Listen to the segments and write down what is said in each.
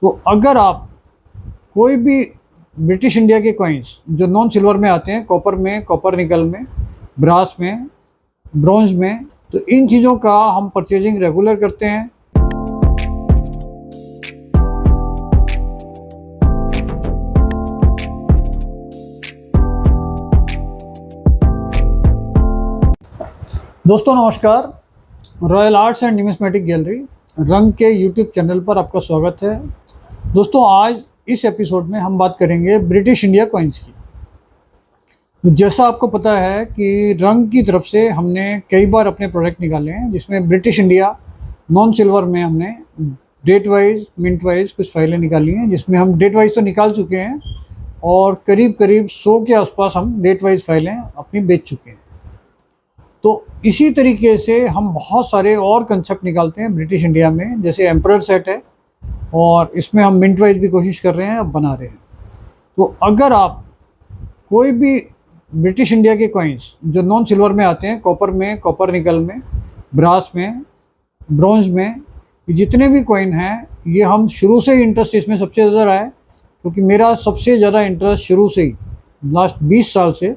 तो अगर आप कोई भी ब्रिटिश इंडिया के कॉइन्स जो नॉन सिल्वर में आते हैं, कॉपर में, कॉपर निकल में, ब्रास में, ब्रॉन्ज में, तो इन चीज़ों का हम परचेजिंग रेगुलर करते हैं। दोस्तों नमस्कार, royal arts and numismatic gallery रंग के यूट्यूब चैनल पर आपका स्वागत है। दोस्तों आज इस एपिसोड में हम बात करेंगे ब्रिटिश इंडिया कॉइन्स की। तो जैसा आपको पता है कि रंग की तरफ से हमने कई बार अपने प्रोडक्ट निकाले हैं, जिसमें ब्रिटिश इंडिया नॉन सिल्वर में हमने डेट वाइज, मिंट वाइज कुछ फाइलें निकाली हैं, जिसमें हम डेट वाइज तो निकाल चुके हैं और करीब 100 के आसपास हम डेट वाइज फाइलें अपनी बेच चुके हैं। तो इसी तरीके से हम बहुत सारे और कंसेप्ट निकालते हैं ब्रिटिश इंडिया में, जैसे एम्परर सेट है और इसमें हम मिंट वाइज भी कोशिश कर रहे हैं, अब बना रहे हैं। तो अगर आप कोई भी ब्रिटिश इंडिया के कॉइन्स जो नॉन सिल्वर में आते हैं, कॉपर में, कॉपर निकल में, ब्रास में, ब्रॉन्ज में, जितने भी कॉइन हैं, ये हम शुरू से ही इंटरेस्ट इसमें सबसे ज़्यादा रहा है, क्योंकि मेरा सबसे ज़्यादा इंटरेस्ट शुरू से ही लास्ट 20 साल से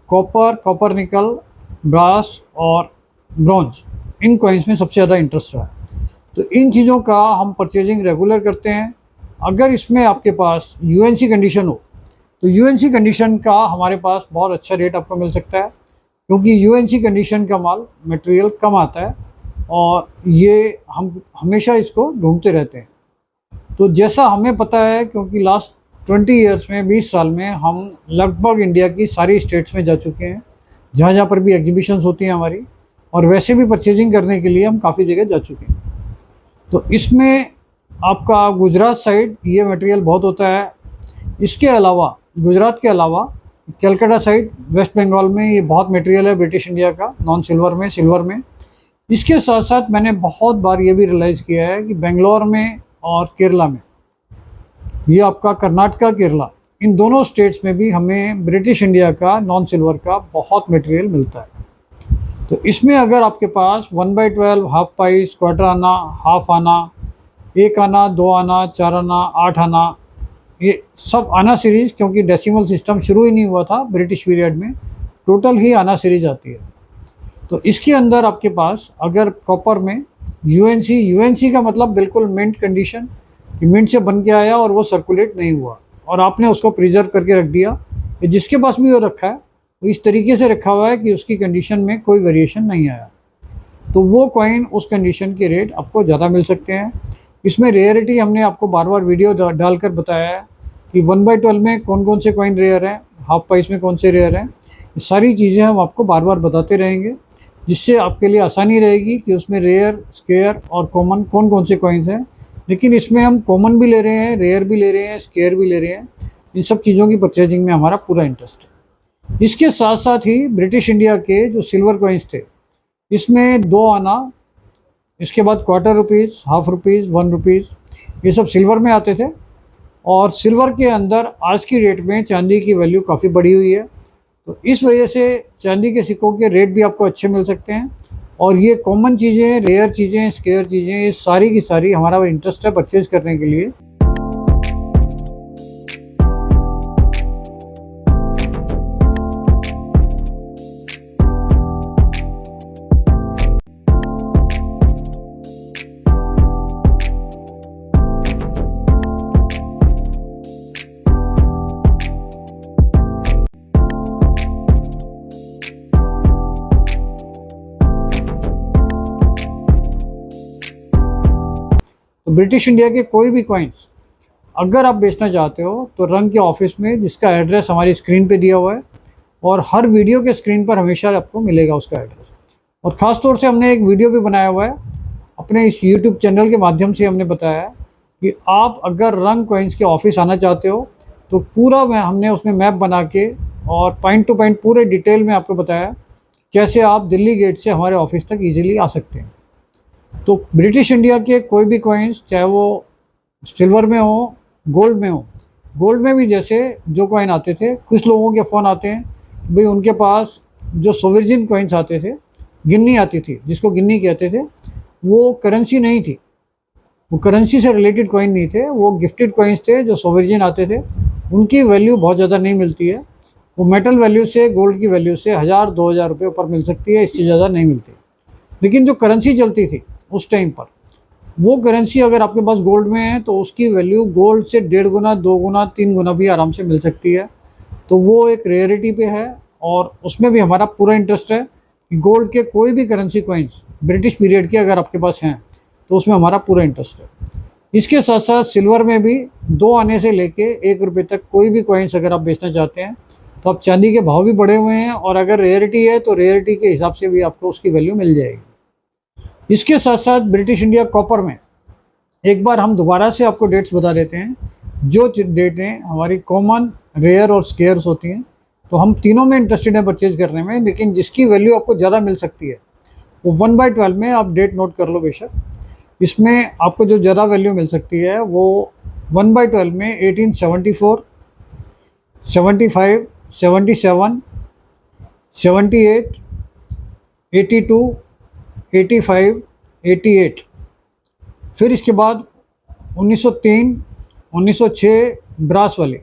कॉपर, कॉपर निकल, ब्रास और ब्रॉन्ज, इन कॉइन्स में सबसे ज़्यादा इंटरेस्ट रहा है। तो इन चीज़ों का हम परचेजिंग रेगुलर करते हैं। अगर इसमें आपके पास यूएनसी कंडीशन हो तो यूएनसी कंडीशन का हमारे पास बहुत अच्छा रेट आपको मिल सकता है, क्योंकि यूएनसी कंडीशन का माल मटेरियल कम आता है और ये हम हमेशा इसको ढूंढते रहते हैं। तो जैसा हमें पता है, क्योंकि लास्ट 20 ईयर्स में, 20 साल में हम लगभग इंडिया की सारी स्टेट्स में जा चुके हैं, जहाँ जहाँ पर भी एग्जीबिशंस होती हैं हमारी, और वैसे भी परचेजिंग करने के लिए हम काफ़ी जगह जा चुके हैं। तो इसमें आपका गुजरात साइड ये मटेरियल बहुत होता है। इसके अलावा गुजरात के अलावा कलकत्ता साइड, वेस्ट बंगाल में ये बहुत मटेरियल है ब्रिटिश इंडिया का, नॉन सिल्वर में, सिल्वर में। इसके साथ साथ मैंने बहुत बार ये भी रियलाइज़ किया है कि बेंगलोर में और केरला में, ये आपका कर्नाटका, केरला, इन दोनों स्टेट्स में भी हमें ब्रिटिश इंडिया का नॉन सिल्वर का बहुत मटेरियल मिलता है। तो इसमें अगर आपके पास 1/12, हाफ पाइस, क्वार्टर आना, हाफ आना, 1 आना, 2 आना, 4 आना, 8 आना, ये सब आना सीरीज़, क्योंकि डेसिमल सिस्टम शुरू ही नहीं हुआ था ब्रिटिश पीरियड में, टोटल ही आना सीरीज आती है। तो इसके अंदर आपके पास अगर कॉपर में यूएनसी का मतलब बिल्कुल मिंट कंडीशन, कि मिंट से बन के आया और वो सर्कुलेट नहीं हुआ और आपने उसको प्रिजर्व करके रख दिया, जिसके पास भी वो रखा है वो इस तरीके से रखा हुआ है कि उसकी कंडीशन में कोई वेरिएशन नहीं आया, तो वो कॉइन, उस कंडीशन के रेट आपको ज़्यादा मिल सकते हैं। इसमें रेयरिटी हमने आपको बार बार वीडियो डालकर बताया है कि 1/12 में कौन कौन से कॉइन रेयर हैं, हाफ पाइस में कौन से रेयर हैं, ये सारी चीज़ें हम आपको बार बार बताते रहेंगे, जिससे आपके लिए आसानी रहेगी कि उसमें रेयर, स्केयर और कॉमन कौन कौन से कॉइन्स हैं। लेकिन इसमें हम कॉमन भी ले रहे हैं, रेयर भी ले रहे हैं, स्केयर भी ले रहे हैं, इन सब चीज़ों की परचेजिंग में हमारा पूरा इंटरेस्ट है। इसके साथ साथ ही ब्रिटिश इंडिया के जो सिल्वर कॉइन्स थे, इसमें 2 आना, इसके बाद quarter rupees, half rupees, 1 rupees, ये सब सिल्वर में आते थे। और सिल्वर के अंदर आज की डेट में चांदी की वैल्यू काफ़ी बढ़ी हुई है, तो इस वजह से चांदी के सिक्कों के रेट भी आपको अच्छे मिल सकते हैं। और ये कॉमन चीज़ें, रेयर चीज़ें, स्केयर चीज़ें, ये सारी की सारी हमारा इंटरेस्ट है परचेज़ करने के लिए। तो ब्रिटिश इंडिया के कोई भी कॉइन्स अगर आप बेचना चाहते हो तो रंग के ऑफिस में, जिसका एड्रेस हमारी स्क्रीन पे दिया हुआ है और हर वीडियो के स्क्रीन पर हमेशा आपको मिलेगा उसका एड्रेस। और ख़ास तौर से हमने एक वीडियो भी बनाया हुआ है अपने इस यूट्यूब चैनल के माध्यम से, हमने बताया है कि आप अगर रंग कॉइन्स के ऑफिस आना चाहते हो तो पूरा हमने उसमें मैप बना के और पॉइंट टू पॉइंट पूरे डिटेल में आपको बताया कैसे आप दिल्ली गेट से हमारे ऑफिस तक ईजिली आ सकते हैं। तो ब्रिटिश इंडिया के कोई भी कॉइन्स, चाहे वो सिल्वर में हो, गोल्ड में हो, गोल्ड में भी जैसे जो कॉइन आते थे, कुछ लोगों के फ़ोन आते हैं भाई उनके पास जो सोवरेजिन कॉइन्स आते थे, गिन्नी आती थी, जिसको गिन्नी कहते थे, वो करेंसी नहीं थी, वो करेंसी से रिलेटेड कॉइन नहीं थे, वो गिफ्टेड कॉइन्स थे जो सोवरिजिन आते थे। उनकी वैल्यू बहुत ज़्यादा नहीं मिलती है, वो मेटल वैल्यू से, गोल्ड की वैल्यू से 1000-2000 रुपये ऊपर मिल सकती है, इससे ज़्यादा नहीं मिलती। लेकिन जो करेंसी चलती थी उस टाइम पर, वो करेंसी अगर आपके पास गोल्ड में है तो उसकी वैल्यू गोल्ड से 1.5 गुना, 2 गुना, 3 गुना भी आराम से मिल सकती है। तो वो एक रेयरिटी पे है और उसमें भी हमारा पूरा इंटरेस्ट है कि गोल्ड के कोई भी करेंसी कॉइन्स ब्रिटिश पीरियड के अगर आपके पास हैं तो उसमें हमारा पूरा इंटरेस्ट है। इसके साथ साथ सिल्वर में भी 2 आने से लेके 1 रुपये तक कोई भी कॉइन्स अगर आप बेचना चाहते हैं तो आप, चांदी के भाव भी बढ़े हुए हैं और अगर रेयरिटी है तो रेयरिटी के हिसाब से भी आपको उसकी वैल्यू मिल जाएगी। इसके साथ साथ ब्रिटिश इंडिया कॉपर में एक बार हम दोबारा से आपको डेट्स बता देते हैं। जो डेटें हमारी कॉमन, रेयर और स्केयर्स होती हैं, तो हम तीनों में इंटरेस्टेड हैं परचेज करने में, लेकिन जिसकी वैल्यू आपको ज़्यादा मिल सकती है वो 1/12 में आप डेट नोट कर लो बेशक। इसमें आपको जो ज़्यादा वैल्यू मिल सकती है वो 1/12 में 1874, 75, 77, 78, 82, 85, 88। फिर इसके बाद 1903, 1906 ब्रास वाले।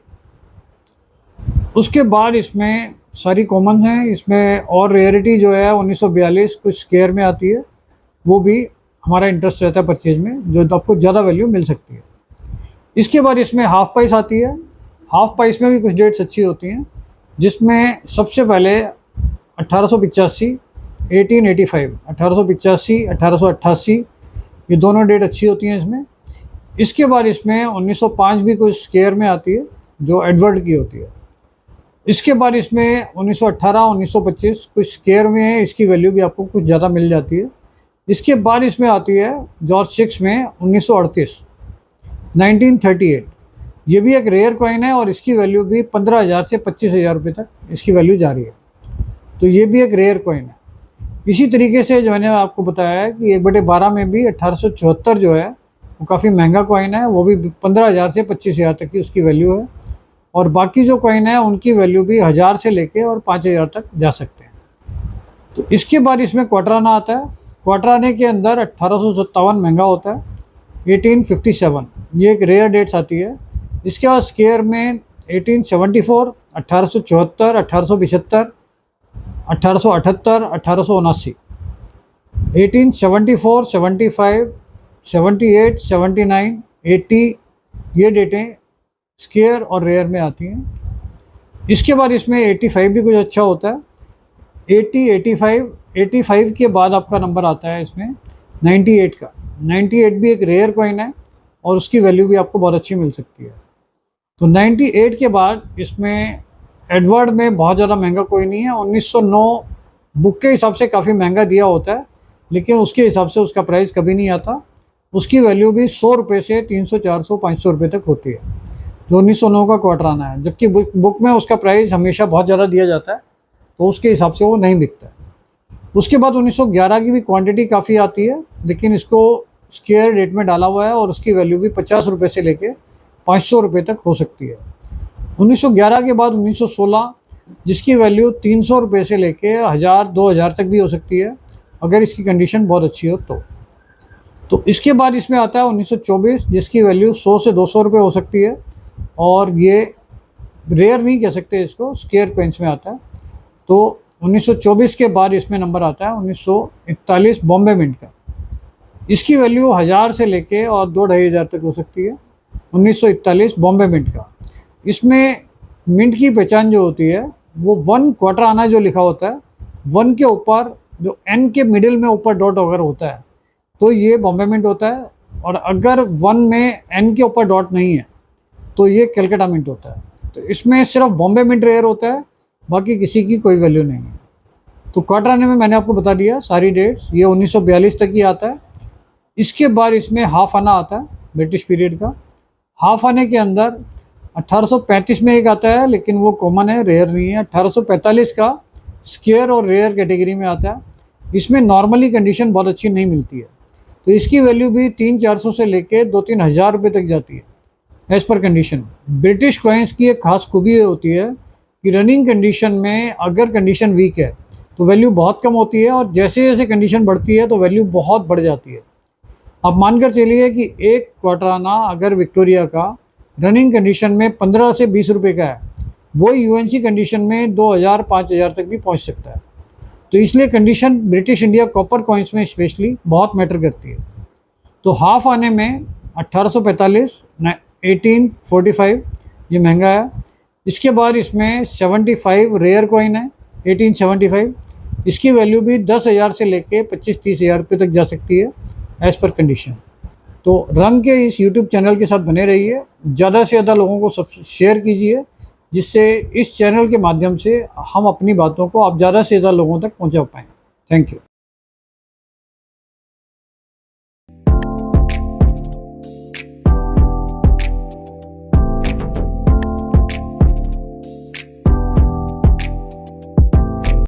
उसके बाद इसमें सारी कॉमन हैं। इसमें और रेयरिटी जो है 1942 कुछ स्केयर में आती है, वो भी हमारा इंटरेस्ट रहता है परचेज में, जो आपको ज़्यादा वैल्यू मिल सकती है। इसके बाद इसमें हाफ प्राइस आती है। हाफ प्राइस में भी कुछ डेट्स अच्छी होती हैं, जिसमें सबसे पहले 1885, 1885, 1885, 1888, ये दोनों डेट अच्छी होती हैं इसमें। इसके बाद इसमें 1905 भी कुछ स्केयर में आती है जो एडवर्ड की होती है। इसके बाद इसमें 1918, 1925 कुछ स्केयर में है, इसकी वैल्यू भी आपको कुछ ज़्यादा मिल जाती है। इसके बाद इसमें आती है जॉर्ज 6 में 1938, 1938। ये भी एक रेयर कॉइन है और इसकी वैल्यू भी 15,000 से 25,000 रुपये तक इसकी वैल्यू जा रही है। तो ये भी एक रेयर कॉइन है। इसी तरीके से जो मैंने आपको बताया है कि 1/12 में भी 1874 जो है वो काफ़ी महंगा कॉइन है, वो भी 15,000 से 25,000 तक की उसकी वैल्यू है। और बाकी जो कॉइन है उनकी वैल्यू भी 1000 से लेके और 5,000 तक जा सकते हैं। तो इसके बाद इसमें क्वार्टर आना आता है। क्वार्टर आने के अंदर 1857 महंगा होता है, 1857 ये एक रेयर डेट्स आती है। इसके बाद स्केयर में 1874, 1874, 1875, 1878, 1879, 1874, 75, 78, 79, 80 ये डेटें स्केयर और रेयर में आती हैं। इसके बाद इसमें 85 भी कुछ अच्छा होता है। 80, 85 के बाद आपका नंबर आता है इसमें 98 का। 98 भी एक रेयर कॉइन है और उसकी वैल्यू भी आपको बहुत अच्छी मिल सकती है। तो 98 के बाद इसमें एडवर्ड में बहुत ज़्यादा महंगा कोई नहीं है। 1909 बुक के हिसाब से काफ़ी महंगा दिया होता है, लेकिन उसके हिसाब से उसका प्राइस कभी नहीं आता। उसकी वैल्यू भी 100 रुपये से 300, 400, 500 रुपये तक होती है, जो 1909 का क्वार्टर आना है। जबकि बुक में उसका प्राइस हमेशा बहुत ज़्यादा दिया जाता है, तो उसके हिसाब से वो नहीं बिकता है। उसके बाद 1911 की भी क्वांटिटी काफ़ी आती है, लेकिन इसको स्केयर रेट में डाला हुआ है और उसकी वैल्यू भी 50 रुपये से लेके 500 रुपये तक हो सकती है। 1911 के बाद 1916 जिसकी वैल्यू 300 रुपये से लेके 1000, 2000 तक भी हो सकती है अगर इसकी कंडीशन बहुत अच्छी हो तो इसके बाद इसमें आता है 1924 जिसकी वैल्यू 100 से 200 रुपये हो सकती है, और ये रेयर नहीं कह सकते इसको, स्केयर कॉइन्स में आता है। तो 1924 के बाद इसमें नंबर आता है 1941 बॉम्बे मिंट का। इसकी वैल्यू 1000 से लेके और 2-2,500 तक हो सकती है। 1941 बॉम्बे मिंट का। इसमें मिंट की पहचान जो होती है वो 1 क्वार्टर आना जो लिखा होता है, 1 के ऊपर जो n के मिडिल में ऊपर डॉट अगर होता है तो ये बॉम्बे मिंट होता है, और अगर 1 में n के ऊपर डॉट नहीं है तो ये कलकत्ता मिंट होता है। तो इसमें सिर्फ बॉम्बे मिंट रेयर होता है, बाकी किसी की कोई वैल्यू नहीं है। तो क्वार्टर आने में मैंने आपको बता दिया सारी डेट्स, ये 1942 तक ही आता है। इसके बाद इसमें हाफ आना आता है ब्रिटिश पीरियड का। हाफ आने के अंदर 1835 में एक आता है, लेकिन वो कॉमन है, रेयर नहीं है। 1845 का स्केयर और रेयर कैटेगरी में आता है। इसमें नॉर्मली कंडीशन बहुत अच्छी नहीं मिलती है, तो इसकी वैल्यू भी 300-400 से लेके 2-3 हज़ार रुपये तक जाती है as per condition. British coins की एक खास खूबी ये होती है कि रनिंग कंडीशन में अगर कंडीशन वीक है तो वैल्यू बहुत कम होती है, और जैसे जैसे कंडीशन बढ़ती है तो वैल्यू बहुत बढ़ जाती है। अब मानकर चलिए कि एक क्वार्टराना अगर विक्टोरिया का रनिंग कंडीशन में 15 से 20 रुपए का है, वो यूएनसी कंडीशन में 2000 5000 तक भी पहुंच सकता है। तो इसलिए condition British India copper coins में स्पेशली बहुत मैटर करती है। तो हाफ आने में 1845 1845 ये महंगा है। इसके बाद इसमें 75 रेयर कॉइन है 1875, इसकी वैल्यू भी 10,000 से लेके 25-30,000 रुपये तक जा सकती है एज़ पर कंडीशन। तो रंग के इस यूट्यूब चैनल के साथ बने रहिए, ज़्यादा से ज़्यादा लोगों को सब शेयर कीजिए, जिससे इस चैनल के माध्यम से हम अपनी बातों को आप ज़्यादा से ज़्यादा लोगों तक पहुंचा पाएँ। Thank you.